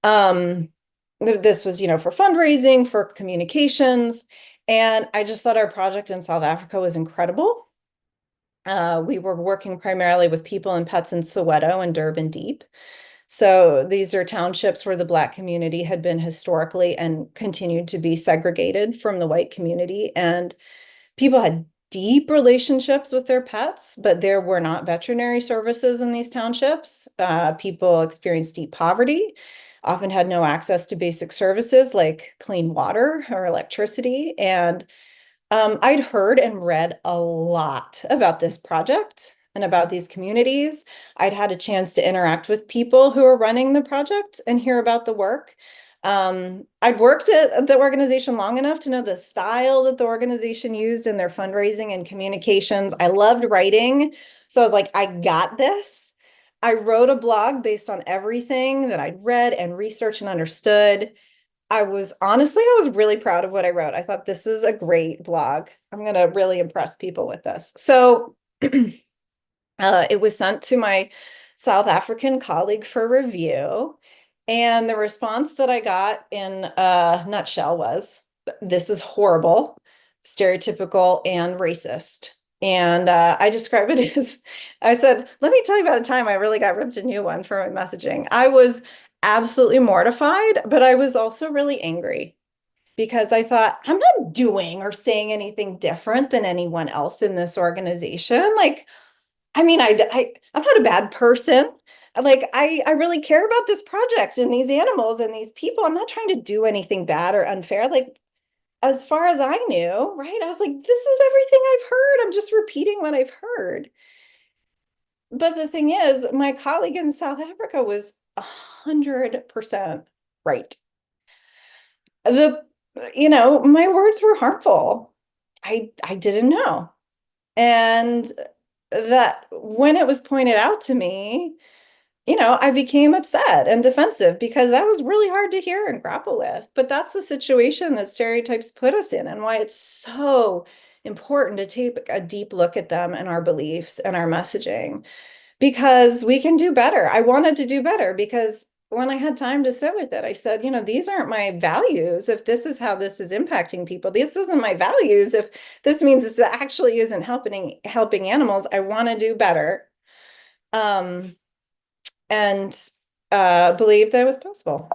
This was, for fundraising, for communications. And I just thought our project in South Africa was incredible. We were working primarily with people and pets in Soweto and Durban Deep. So these are townships where the Black community had been historically and continued to be segregated from the white community. And people had deep relationships with their pets, but there were not veterinary services in these townships. People experienced deep poverty, often had no access to basic services like clean water or electricity. And I'd heard and read a lot about this project and about these communities. I'd had a chance to interact with people who are running the project and hear about the work. I'd worked at the organization long enough to know the style that the organization used in their fundraising and communications. I loved writing. So I was like, I got this. I wrote a blog based on everything that I'd read and researched and understood. I was really proud of what I wrote. I thought this is a great blog. I'm going to really impress people with this. So it was sent to my South African colleague for review. And the response that I got in a nutshell was, this is horrible, stereotypical, and racist. And I describe it as, I said, let me tell you about a time I really got ripped a new one for my messaging. I was absolutely mortified, but I was also really angry because I thought, I'm not doing or saying anything different than anyone else in this organization. Like, I mean, I'm not a bad person. Like, I really care about this project and these animals and these people. I'm not trying to do anything bad or unfair. Like, as far as I knew, right? I was like, this is everything I've heard. I'm just repeating what I've heard. But the thing is, my colleague in South Africa was 100% right. The, my words were harmful. I didn't know. And that when it was pointed out to me, I became upset and defensive because that was really hard to hear and grapple with. But that's the situation that stereotypes put us in, and why it's so important to take a deep look at them and our beliefs and our messaging, because we can do better. I wanted to do better because when I had time to sit with it, I said, these aren't my values. If this is how this is impacting people, this isn't my values. If this means this actually isn't helping animals, I want to do better. And believed that it was possible.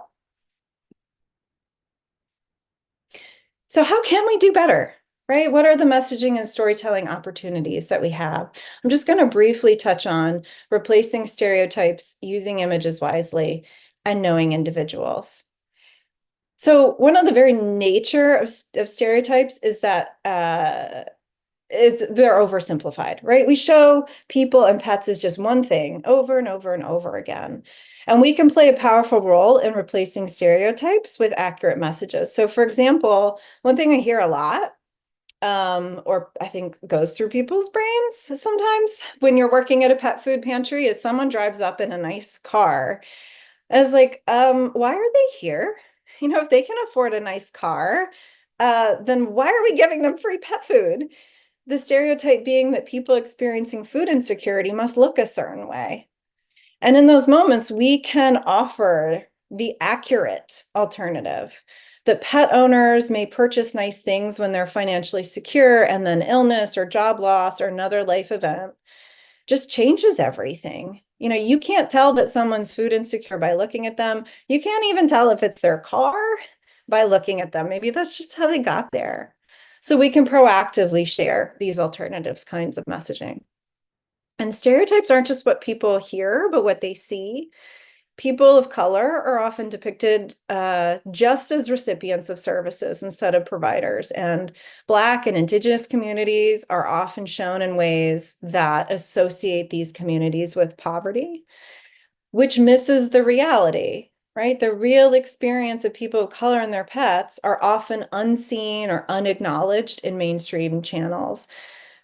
So how can we do better, right? What are the messaging and storytelling opportunities that we have? I'm just going to briefly touch on replacing stereotypes, using images wisely, and knowing individuals. So one of the very nature of stereotypes is that they're oversimplified, right? We show people and pets as just one thing over and over and over again. And we can play a powerful role in replacing stereotypes with accurate messages. So for example, one thing I hear a lot, or I think goes through people's brains sometimes when you're working at a pet food pantry, is someone drives up in a nice car. I was like, why are they here? If they can afford a nice car, then why are we giving them free pet food? The stereotype being that people experiencing food insecurity must look a certain way. And in those moments, we can offer the accurate alternative that pet owners may purchase nice things when they're financially secure, and then illness or job loss or another life event just changes everything. You can't tell that someone's food insecure by looking at them. You can't even tell if it's their car by looking at them. Maybe that's just how they got there. So we can proactively share these alternatives kinds of messaging. And stereotypes aren't just what people hear, but what they see. People of color are often depicted just as recipients of services instead of providers. And Black and Indigenous communities are often shown in ways that associate these communities with poverty, which misses the reality, right? The real experience of people of color and their pets are often unseen or unacknowledged in mainstream channels.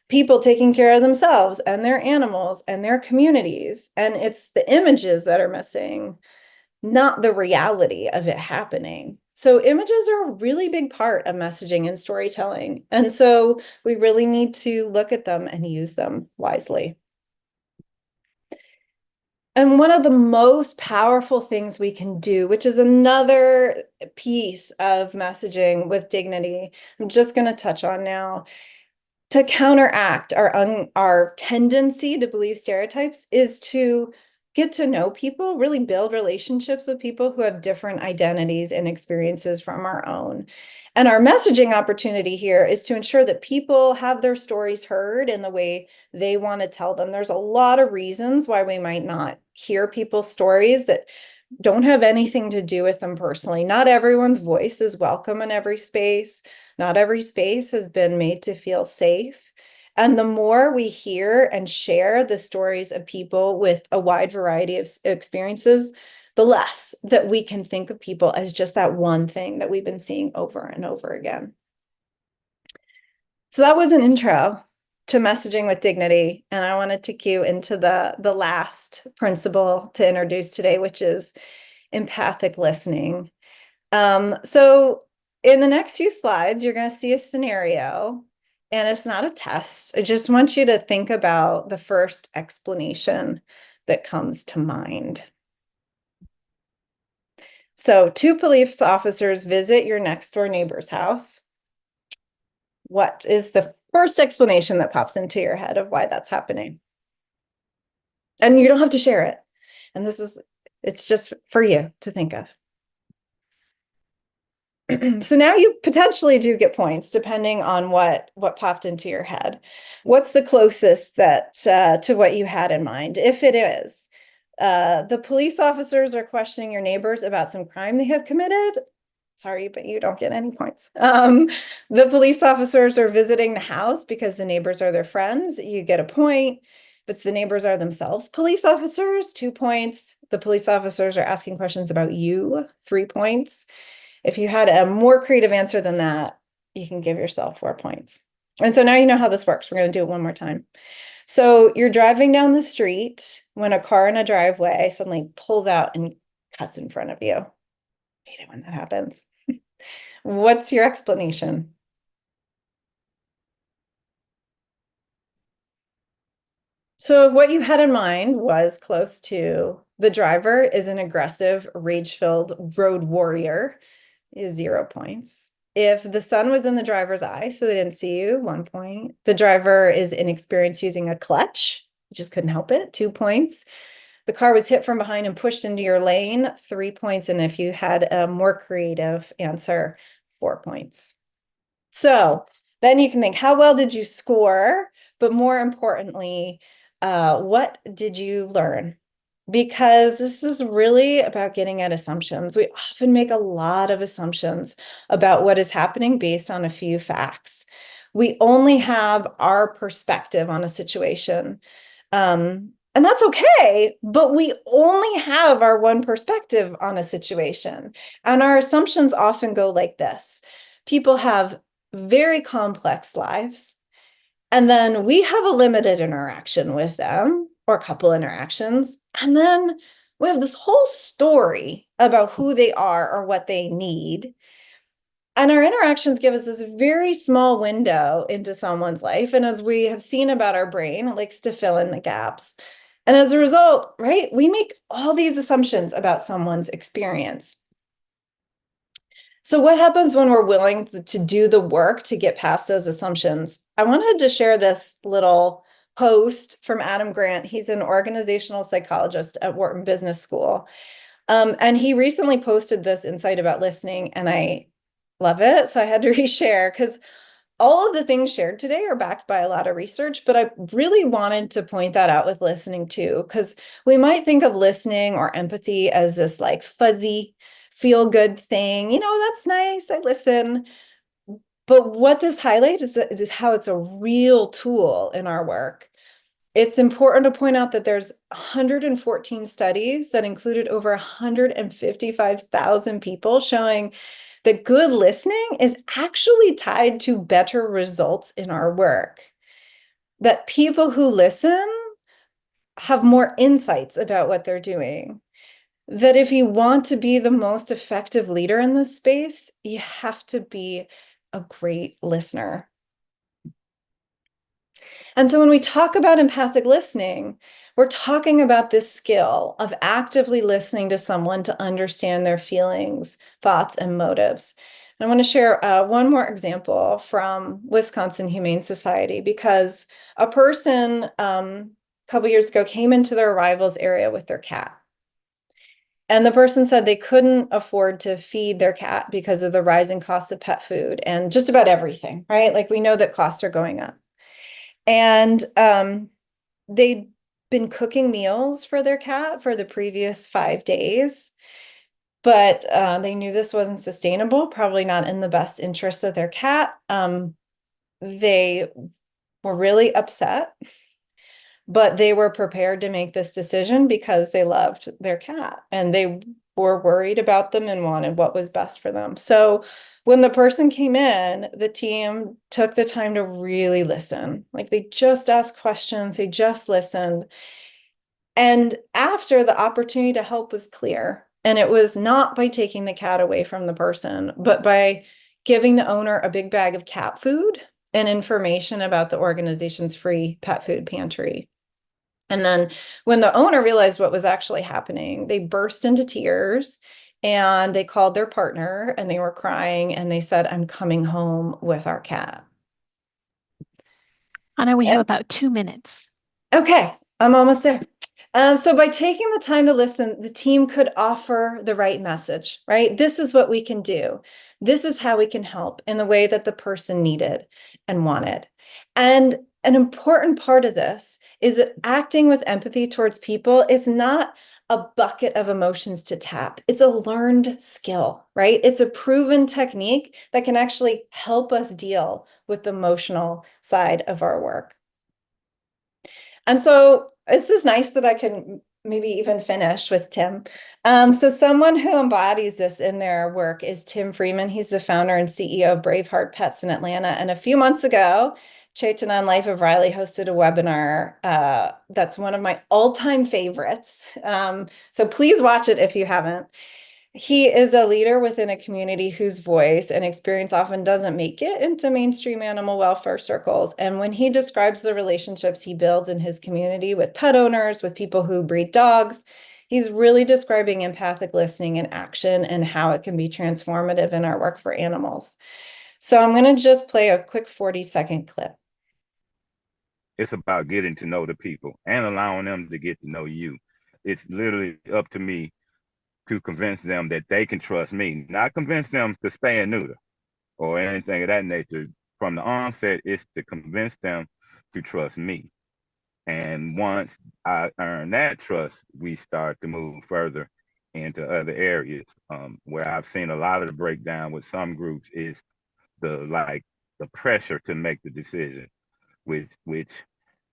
People taking care of themselves and their animals and their communities. And it's the images that are missing, not the reality of it happening. So images are a really big part of messaging and storytelling. And so we really need to look at them and use them wisely. And one of the most powerful things we can do, which is another piece of messaging with dignity, I'm just going to touch on now, to counteract our tendency to believe stereotypes, is to get to know people, really build relationships with people who have different identities and experiences from our own. And our messaging opportunity here is to ensure that people have their stories heard in the way they want to tell them. There's a lot of reasons why we might not hear people's stories that don't have anything to do with them personally. Not everyone's voice is welcome in every space. Not every space has been made to feel safe. And the more we hear and share the stories of people with a wide variety of experiences, the less that we can think of people as just that one thing that we've been seeing over and over again. So that was an intro to messaging with dignity. And I want to take you into the last principle to introduce today, which is empathic listening. So in the next few slides, you're going to see a scenario, and it's not a test. I just want you to think about the first explanation that comes to mind. So 2 police officers visit your next door neighbor's house. What is the first explanation that pops into your head of why that's happening? And you don't have to share it. And it's just for you to think of. So now you potentially do get points depending on what popped into your head. What's the closest that to what you had in mind? If it is, the police officers are questioning your neighbors about some crime they have committed. Sorry, but you don't get any points. The police officers are visiting the house because the neighbors are their friends. You get a point. If it's the neighbors are themselves police officers, 2 points. The police officers are asking questions about you, 3 points. If you had a more creative answer than that, you can give yourself 4 points. And so now you know how this works. We're going to do it one more time. So you're driving down the street when a car in a driveway suddenly pulls out and cuts in front of you. Hate it when that happens. What's your explanation? So what you had in mind was close to the driver is an aggressive, rage-filled road warrior, is 0 points. If the sun was in the driver's eye, so they didn't see you, 1 point. The driver is inexperienced using a clutch, just couldn't help it, 2 points. The car was hit from behind and pushed into your lane, 3 points. And if you had a more creative answer, 4 points. So then you can think, how well did you score? But more importantly, what did you learn? Because this is really about getting at assumptions. We often make a lot of assumptions about what is happening based on a few facts. We only have our perspective on a situation. And that's okay, but we only have our one perspective on a situation. And our assumptions often go like this. People have very complex lives, and then we have a limited interaction with them, or a couple interactions, and then we have this whole story about who they are or what they need. And our interactions give us this very small window into someone's life. And as we have seen about our brain, it likes to fill in the gaps. And as a result, right, we make all these assumptions about someone's experience. So what happens when we're willing to do the work to get past those assumptions? I wanted to share this little post from Adam Grant. He's an organizational psychologist at Wharton Business School. And he recently posted this insight about listening, and I love it. So I had to reshare because all of the things shared today are backed by a lot of research, but I really wanted to point that out with listening too, because we might think of listening or empathy as this like fuzzy, feel good thing. That's nice. I listen. But what this highlights is how it's a real tool in our work. It's important to point out that there's 114 studies that included over 155,000 people showing that good listening is actually tied to better results in our work. That people who listen have more insights about what they're doing. That if you want to be the most effective leader in this space, you have to be a great listener. And so when we talk about empathic listening, we're talking about this skill of actively listening to someone to understand their feelings, thoughts, and motives. And I want to share one more example from Wisconsin Humane Society, because a person a couple years ago came into their arrivals area with their cat. And the person said they couldn't afford to feed their cat because of the rising cost of pet food and just about everything, right? Like we know that costs are going up. And they'd been cooking meals for their cat for the previous 5 days, but they knew this wasn't sustainable, probably not in the best interest of their cat. They were really upset, but they were prepared to make this decision because they loved their cat and they were worried about them and wanted what was best for them. So when the person came in, the team took the time to really listen. Like they just asked questions, they just listened. And after, the opportunity to help was clear. And it was not by taking the cat away from the person, but by giving the owner a big bag of cat food and information about the organization's free pet food pantry. And then when the owner realized what was actually happening, they burst into tears and they called their partner and they were crying and they said, "I'm coming home with our cat." Anna, we have about 2 minutes. Okay, I'm almost there. So by taking the time to listen, the team could offer the right message, right? This is what we can do. This is how we can help in the way that the person needed and wanted. And an important part of this is that acting with empathy towards people is not a bucket of emotions to tap. It's a learned skill, right? It's a proven technique that can actually help us deal with the emotional side of our work. And so this is nice that I can maybe even finish with Tim. So someone who embodies this in their work is Tim Freeman. He's the founder and CEO of Braveheart Pets in Atlanta. And a few months ago, Chetan on Life of Riley hosted a webinar that's one of my all-time favorites. So please watch it if you haven't. He is a leader within a community whose voice and experience often doesn't make it into mainstream animal welfare circles. And when he describes the relationships he builds in his community with pet owners, with people who breed dogs, he's really describing empathic listening in action and how it can be transformative in our work for animals. So I'm going to just play a quick 40-second clip. It's about getting to know the people and allowing them to get to know you. It's literally up to me to convince them that they can trust me, not convince them to spay and neuter or anything of that nature. From the onset, it's to convince them to trust me. And once I earn that trust, we start to move further into other areas. Where I've seen a lot of the breakdown with some groups is the pressure to make the decision, which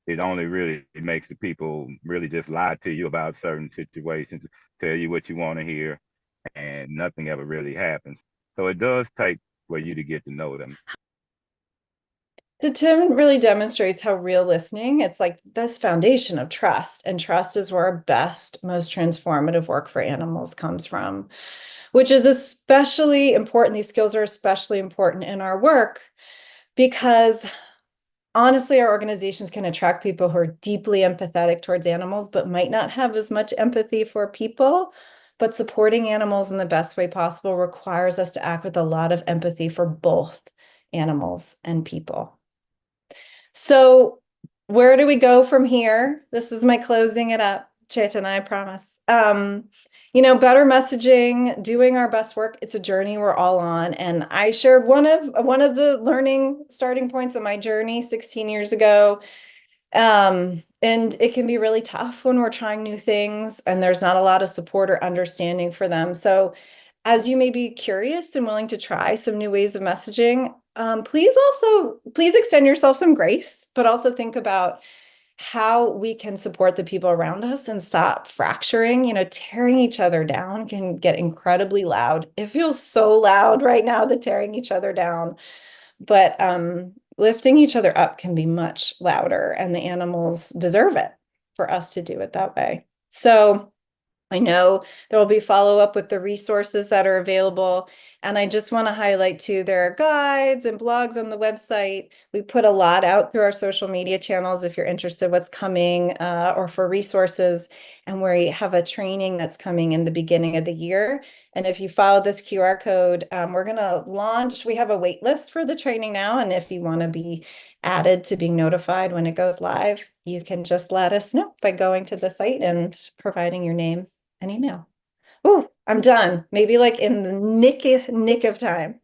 it only really makes the people really just lie to you about certain situations, tell you what you want to hear, and nothing ever really happens. So it does take for you to get to know them. So Tim really demonstrates how real listening, it's like this foundation of trust, and trust is where our best, most transformative work for animals comes from, which is especially important. These skills are especially important in our work because honestly, our organizations can attract people who are deeply empathetic towards animals, but might not have as much empathy for people. But supporting animals in the best way possible requires us to act with a lot of empathy for both animals and people. So where do we go from here? This is my closing it up, Chetan, I promise. Better messaging, doing our best work. It's a journey we're all on. And I shared one of the learning starting points of my journey 16 years ago. And it can be really tough when we're trying new things and there's not a lot of support or understanding for them. So as you may be curious and willing to try some new ways of messaging, please extend yourself some grace, but also think about how we can support the people around us and stop fracturing. Tearing each other down can get incredibly loud. It feels so loud right now, the tearing each other down, but lifting each other up can be much louder, and the animals deserve it for us to do it that way. So I know there will be follow-up with the resources that are available. And I just want to highlight too, there are guides and blogs on the website. We put a lot out through our social media channels if you're interested what's coming or for resources. And we have a training that's coming in the beginning of the year. And if you follow this QR code, we're going to launch. We have a wait list for the training now. And if you want to be added to being notified when it goes live, you can just let us know by going to the site and providing your name and email. Oh, I'm done. Maybe like in the nick of time.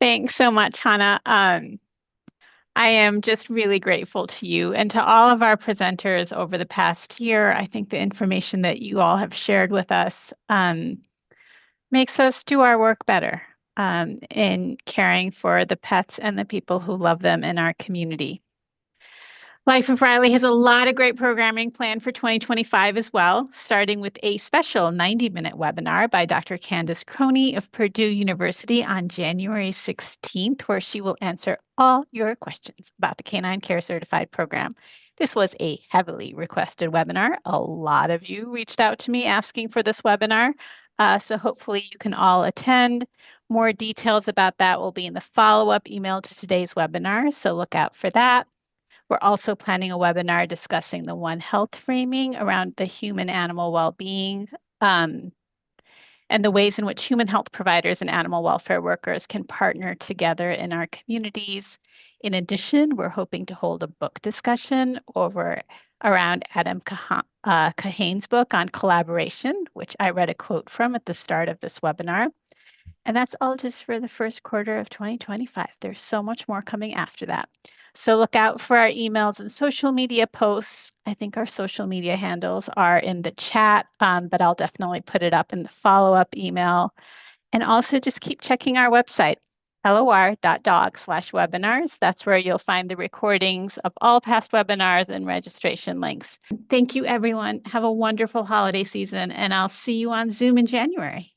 Thanks so much, Hanna. I am just really grateful to you and to all of our presenters over the past year. I think the information that you all have shared with us makes us do our work better in caring for the pets and the people who love them in our community. Life of Riley has a lot of great programming planned for 2025 as well, starting with a special 90-minute webinar by Dr. Candace Croney of Purdue University on January 16th, where she will answer all your questions about the Canine Care Certified program. This was a heavily requested webinar. A lot of you reached out to me asking for this webinar, so hopefully you can all attend. More details about that will be in the follow-up email to today's webinar, so look out for that. We're also planning a webinar discussing the One Health framing around the human-animal well-being and the ways in which human health providers and animal welfare workers can partner together in our communities. In addition, we're hoping to hold a book discussion around Adam Kahane's book on collaboration, which I read a quote from at the start of this webinar. And that's all just for the first quarter of 2025. There's so much more coming after that. So look out for our emails and social media posts. I think our social media handles are in the chat, but I'll definitely put it up in the follow-up email. And also just keep checking our website, lor.dog/webinars. That's where you'll find the recordings of all past webinars and registration links. Thank you, everyone. Have a wonderful holiday season, and I'll see you on Zoom in January.